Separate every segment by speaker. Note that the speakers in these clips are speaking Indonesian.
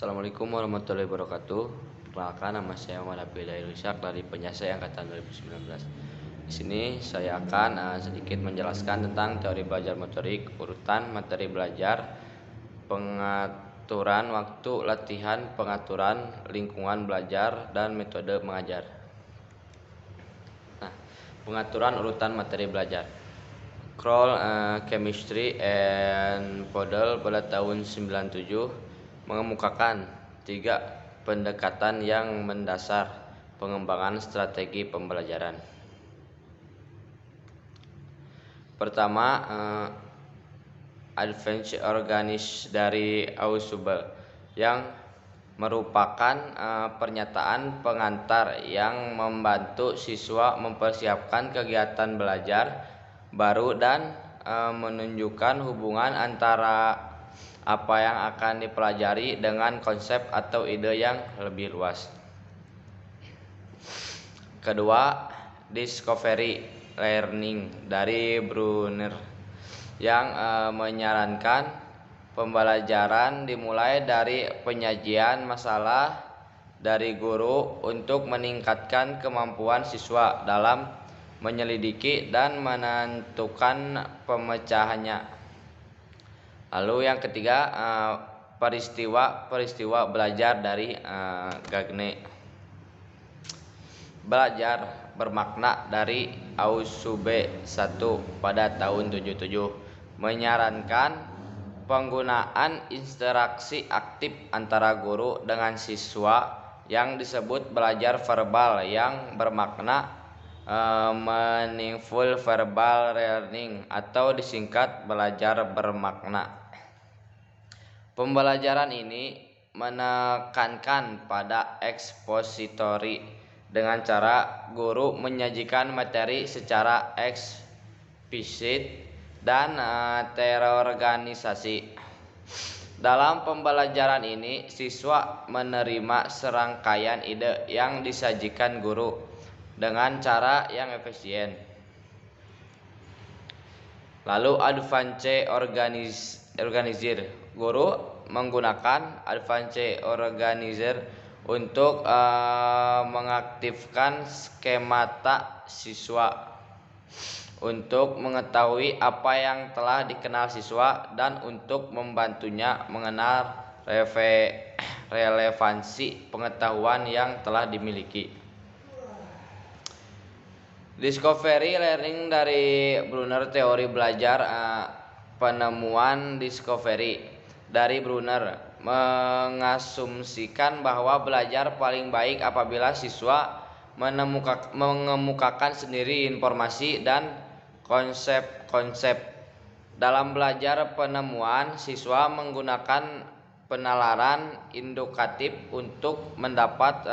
Speaker 1: Assalamualaikum warahmatullahi wabarakatuh. Perkenalkan, nama saya Muhammad Abdillah Irsyad dari Penyasai angkatan 2019. Di sini saya akan sedikit menjelaskan tentang teori belajar motorik, urutan materi belajar, pengaturan waktu latihan, pengaturan lingkungan belajar, dan metode mengajar. Nah, pengaturan urutan materi belajar. Kroll Chemistry and Podel pada tahun 97 mengemukakan 3 pendekatan yang mendasar pengembangan strategi pembelajaran. Pertama, Advanced Organics dari Ausubel yang merupakan pernyataan pengantar yang membantu siswa mempersiapkan kegiatan belajar baru dan menunjukkan hubungan antara apa yang akan dipelajari dengan konsep atau ide yang lebih luas. Kedua, Discovery Learning dari Brunner yang menyarankan pembelajaran dimulai dari penyajian masalah dari guru untuk meningkatkan kemampuan siswa dalam menyelidiki dan menentukan pemecahannya. Lalu yang ketiga, peristiwa belajar dari Gagne. Belajar bermakna dari Ausubel 1 pada tahun 77 menyarankan penggunaan interaksi aktif antara guru dengan siswa yang disebut belajar verbal yang bermakna meaningful verbal learning atau disingkat belajar bermakna. Pembelajaran ini menekankan pada expository dengan cara guru menyajikan materi secara eksplisit dan terorganisasi. Dalam pembelajaran ini, siswa menerima serangkaian ide yang disajikan guru dengan cara yang efisien. Lalu Advanced Organizer, guru menggunakan Advanced Organizer untuk mengaktifkan skemata siswa untuk mengetahui apa yang telah dikenal siswa dan untuk membantunya mengenal relevansi pengetahuan yang telah dimiliki. Discovery Learning dari Brunner, teori belajar penemuan discovery dari Brunner mengasumsikan bahwa belajar paling baik apabila siswa mengemukakan sendiri informasi dan konsep-konsep. Dalam belajar penemuan, siswa menggunakan penalaran induktif untuk mendapat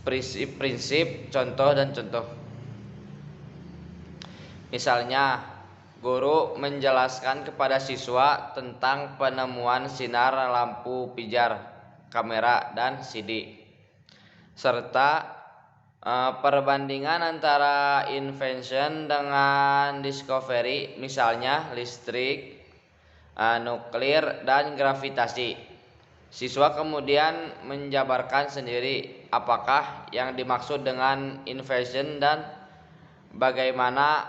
Speaker 1: prinsip, contoh, dan contoh. Misalnya, guru menjelaskan kepada siswa tentang penemuan sinar lampu pijar, kamera, dan CD, serta perbandingan antara invention dengan discovery, misalnya listrik, nuklir, dan gravitasi. Siswa kemudian menjabarkan sendiri apakah yang dimaksud dengan invention dan bagaimana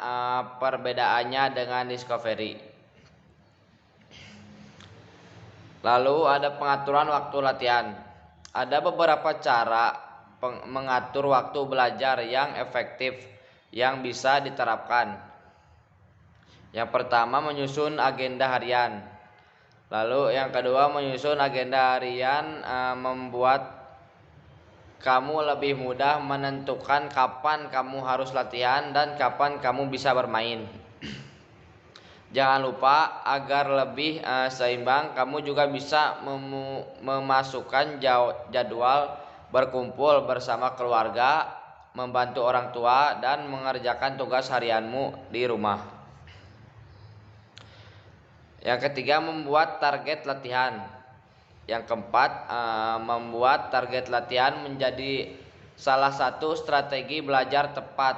Speaker 1: perbedaannya dengan discovery. Lalu ada pengaturan waktu latihan. Ada beberapa cara mengatur waktu belajar yang efektif yang bisa diterapkan. Yang pertama, menyusun agenda harian. Lalu yang kedua, menyusun agenda harian membuat kamu lebih mudah menentukan kapan kamu harus latihan dan kapan kamu bisa bermain. Jangan lupa, agar lebih seimbang, kamu juga bisa memasukkan jadwal berkumpul bersama keluarga, membantu orang tua, dan mengerjakan tugas harianmu di rumah. Yang ketiga, membuat target latihan. Yang keempat, membuat target latihan menjadi salah satu strategi belajar tepat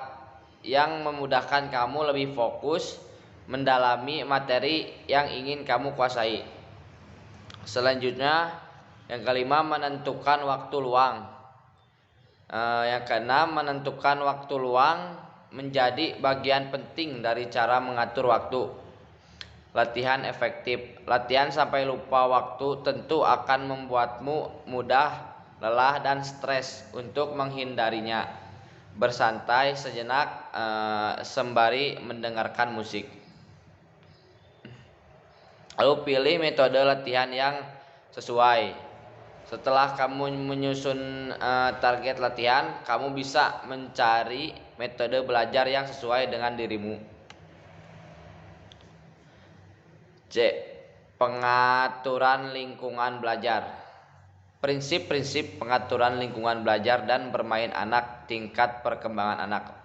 Speaker 1: yang memudahkan kamu lebih fokus mendalami materi yang ingin kamu kuasai. Selanjutnya yang kelima, menentukan waktu luang. Yang keenam, menentukan waktu luang menjadi bagian penting dari cara mengatur waktu. Latihan efektif. Latihan sampai lupa waktu tentu akan membuatmu mudah lelah dan stres. Untuk menghindarinya, bersantai sejenak sembari mendengarkan musik. Lalu pilih metode latihan yang sesuai. Setelah kamu menyusun target latihan, kamu bisa mencari metode belajar yang sesuai dengan dirimu. C. Pengaturan lingkungan belajar. Prinsip-prinsip pengaturan lingkungan belajar dan bermain anak, tingkat perkembangan anak.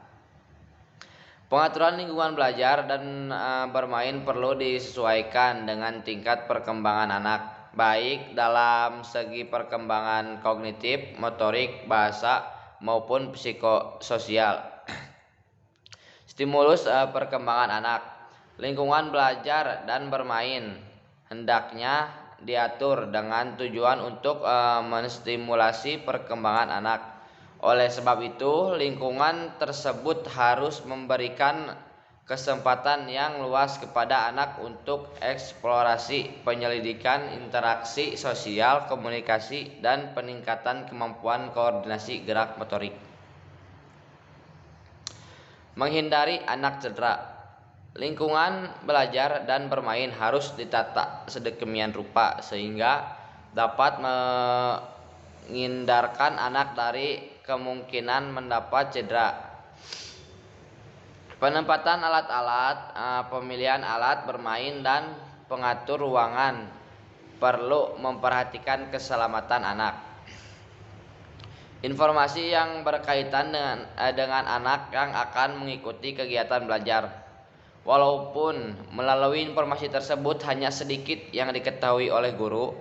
Speaker 1: Pengaturan lingkungan belajar dan bermain perlu disesuaikan dengan tingkat perkembangan anak, baik dalam segi perkembangan kognitif, motorik, bahasa, maupun psikososial. Stimulus perkembangan anak. Lingkungan belajar dan bermain hendaknya diatur dengan tujuan untuk menstimulasi perkembangan anak. Oleh sebab itu, lingkungan tersebut harus memberikan kesempatan yang luas kepada anak untuk eksplorasi, penyelidikan, interaksi sosial, komunikasi, dan peningkatan kemampuan koordinasi gerak motorik. Menghindari anak cedera. Lingkungan belajar dan bermain harus ditata sedemikian rupa sehingga dapat menghindarkan anak dari kemungkinan mendapat cedera. Penempatan alat-alat, pemilihan alat bermain, dan pengatur ruangan perlu memperhatikan keselamatan anak. Informasi yang berkaitan dengan anak yang akan mengikuti kegiatan belajar. Walaupun melalui informasi tersebut hanya sedikit yang diketahui oleh guru,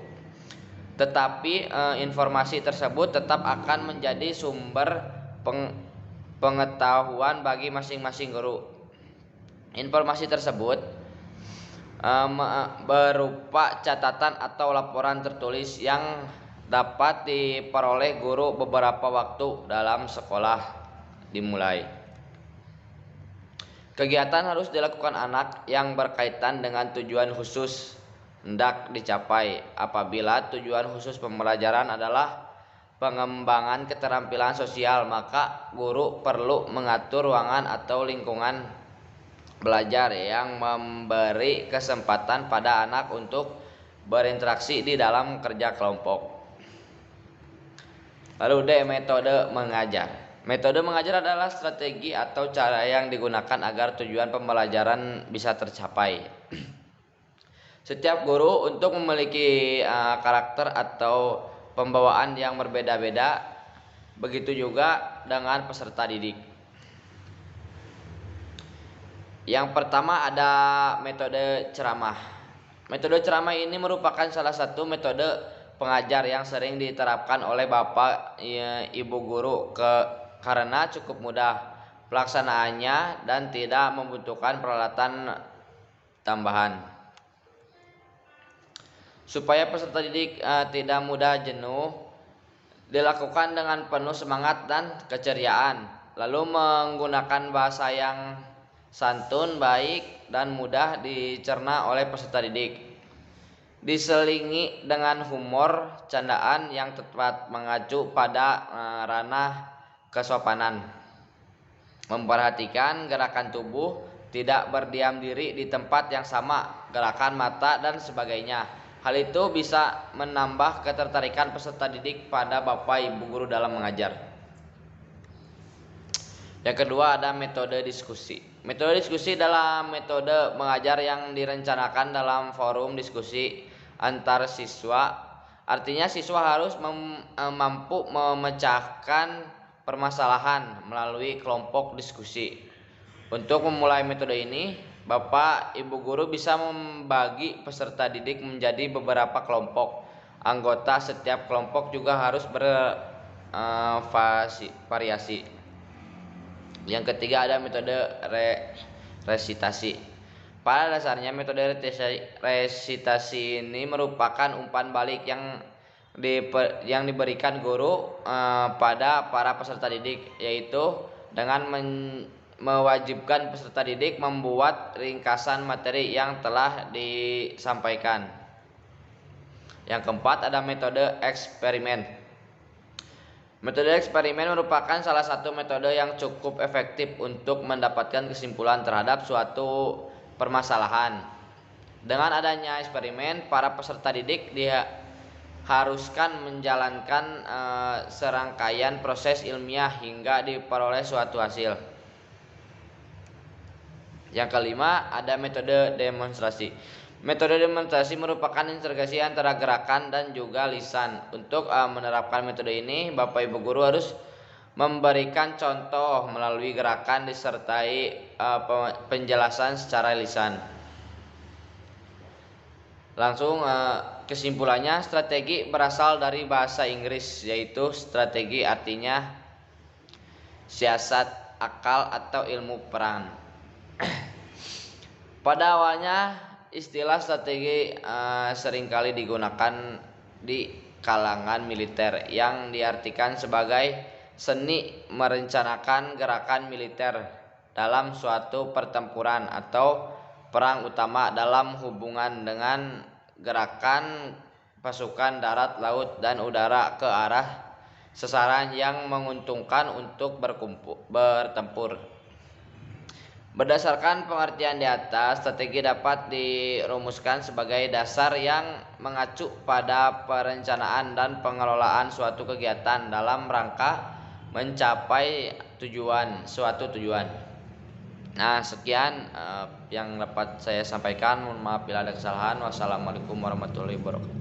Speaker 1: tetapi informasi tersebut tetap akan menjadi sumber pengetahuan bagi masing-masing guru. Informasi tersebut berupa catatan atau laporan tertulis yang dapat diperoleh guru beberapa waktu dalam sekolah dimulai. Kegiatan harus dilakukan anak yang berkaitan dengan tujuan khusus hendak dicapai. Apabila tujuan khusus pembelajaran adalah pengembangan keterampilan sosial, maka guru perlu mengatur ruangan atau lingkungan belajar yang memberi kesempatan pada anak untuk berinteraksi di dalam kerja kelompok. Lalu D. Metode mengajar. Metode mengajar adalah strategi atau cara yang digunakan agar tujuan pembelajaran bisa tercapai. Setiap guru untuk memiliki karakter atau pembawaan yang berbeda-beda, begitu juga dengan peserta didik. Yang pertama ada metode ceramah. Metode ceramah ini merupakan salah satu metode pengajar yang sering diterapkan oleh bapak ibu guru karena cukup mudah pelaksanaannya dan tidak membutuhkan peralatan tambahan. Supaya peserta didik tidak mudah jenuh, dilakukan dengan penuh semangat dan keceriaan, lalu menggunakan bahasa yang santun, baik, dan mudah dicerna oleh peserta didik. Diselingi dengan humor, candaan yang tepat mengacu pada ranah kesopanan. Memperhatikan gerakan tubuh, tidak berdiam diri di tempat yang sama, gerakan mata, dan sebagainya. Hal itu bisa menambah ketertarikan peserta didik pada bapak ibu guru dalam mengajar. Yang kedua ada metode diskusi. Metode diskusi adalah metode mengajar yang direncanakan dalam forum diskusi antar siswa. Artinya siswa harus mampu memecahkan permasalahan melalui kelompok diskusi. Untuk memulai metode ini, bapak ibu guru bisa membagi peserta didik menjadi beberapa kelompok. Anggota setiap kelompok juga harus bervariasi. Yang ketiga ada metode resitasi. Pada dasarnya metode resitasi ini merupakan umpan balik yang diberikan guru pada para peserta didik, yaitu dengan mewajibkan peserta didik membuat ringkasan materi yang telah disampaikan. Yang keempat, ada metode eksperimen. Metode eksperimen merupakan salah satu metode yang cukup efektif untuk mendapatkan kesimpulan terhadap suatu permasalahan. Dengan adanya eksperimen, para peserta didik diharuskan menjalankan serangkaian proses ilmiah hingga diperoleh suatu hasil. Yang kelima, ada metode demonstrasi. Metode demonstrasi merupakan integrasi antara gerakan dan juga lisan. Untuk menerapkan metode ini, Bapak Ibu guru harus memberikan contoh melalui gerakan disertai penjelasan secara lisan. Langsung kesimpulannya, strategi berasal dari bahasa Inggris, yaitu strategi artinya siasat, akal, atau ilmu peran. Pada awalnya istilah strategi seringkali digunakan di kalangan militer, yang diartikan sebagai seni merencanakan gerakan militer dalam suatu pertempuran atau perang utama dalam hubungan dengan gerakan pasukan darat, laut, dan udara ke arah sasaran yang menguntungkan untuk bertempur. Berdasarkan pengertian di atas, strategi dapat dirumuskan sebagai dasar yang mengacu pada perencanaan dan pengelolaan suatu kegiatan dalam rangka mencapai suatu tujuan. Nah, sekian yang dapat saya sampaikan. Mohon maaf bila ada kesalahan. Wassalamualaikum warahmatullahi wabarakatuh.